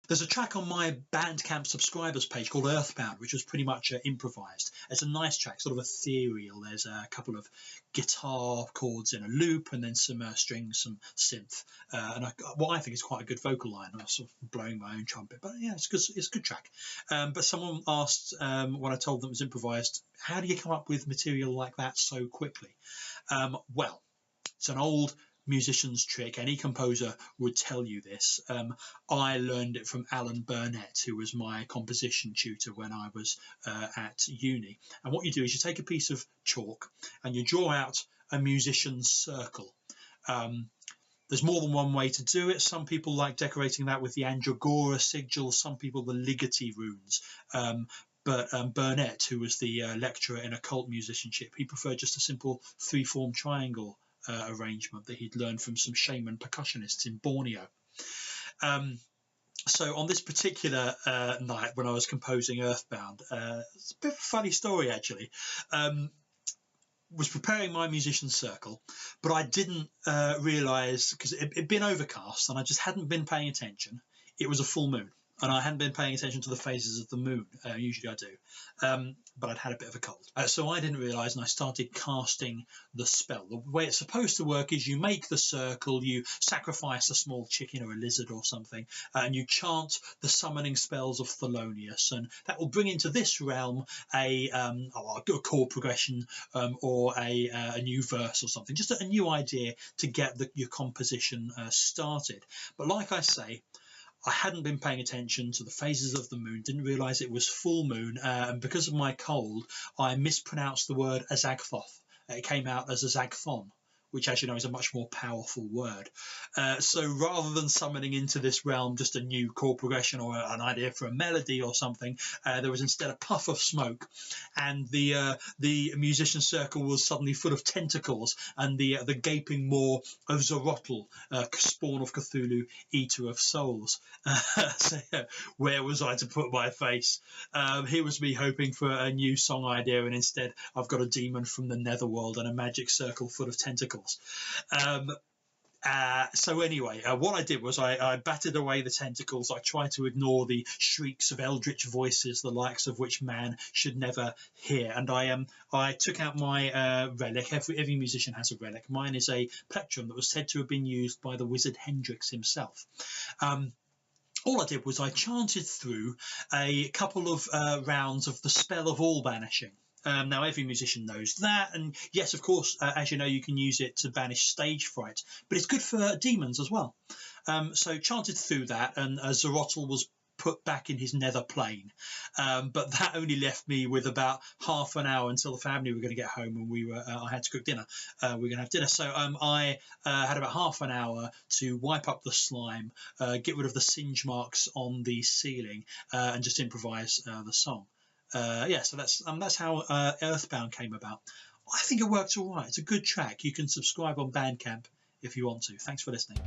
There's a track on my Bandcamp subscribers page called Earthbound, which was pretty much improvised. It's a nice track, sort of ethereal. There's a couple of guitar chords in a loop, and then some strings, some synth, and what I think is quite a good vocal line. I'm sort of blowing my own trumpet, but yeah, it's good. It's a good track. But someone asked when I told them it was improvised, how do you come up with material like that so quickly? Well, it's an old musician's trick. Any composer would tell you this. I learned it from Alan Burnett, who was my composition tutor when I was at uni. And what you do is you take a piece of chalk and you draw out a musician's circle. There's more than one way to do it. Some people like decorating that with the Andragora sigil, some people the Ligeti runes. But Burnett, who was the lecturer in occult musicianship, he preferred just a simple three-form triangle arrangement that he'd learned from some shaman percussionists in Borneo. So on this particular night when I was composing Earthbound, it's a bit of a funny story actually. Was preparing my musician circle, but I didn't realise, because it'd been overcast and I just hadn't been paying attention. It was a full moon. And I hadn't been paying attention to the phases of the moon. Usually I do. But I'd had a bit of a cold. So I didn't realise, and I started casting the spell. The way it's supposed to work is you make the circle, you sacrifice a small chicken or a lizard or something, and you chant the summoning spells of Thelonious. And that will bring into this realm a chord progression or a new verse or something. Just a new idea to get your composition started. But like I say, I hadn't been paying attention to the phases of the moon, didn't realise it was full moon, and because of my cold, I mispronounced the word Azagthoth. It came out as Azagthon, which, as you know, is a much more powerful word. So rather than summoning into this realm just a new chord progression or an idea for a melody or something, there was instead a puff of smoke, and the musician circle was suddenly full of tentacles, and the gaping maw of Zorotl, spawn of Cthulhu, eater of souls. So where was I to put my face? Here was me hoping for a new song idea, and instead I've got a demon from the netherworld and a magic circle full of tentacles. So anyway, what I did was I battered away the tentacles. I tried to ignore the shrieks of eldritch voices, the likes of which man should never hear. And I took out my relic. Every musician has a relic. Mine is a plectrum that was said to have been used by the wizard Hendrix himself. All I did was I chanted through a couple of rounds of the spell of all banishing. Now, every musician knows that, and yes, of course, as you know, you can use it to banish stage fright, but it's good for demons as well. So chanted through that, and Zorotl was put back in his nether plane, but that only left me with about half an hour until the family were going to get home, and I had to cook dinner. We were going to have dinner, so I had about half an hour to wipe up the slime, get rid of the singe marks on the ceiling, and just improvise the song. So that's how Earthbound came about. I think it works all right. It's a good track. You can subscribe on Bandcamp if you want to. Thanks for listening.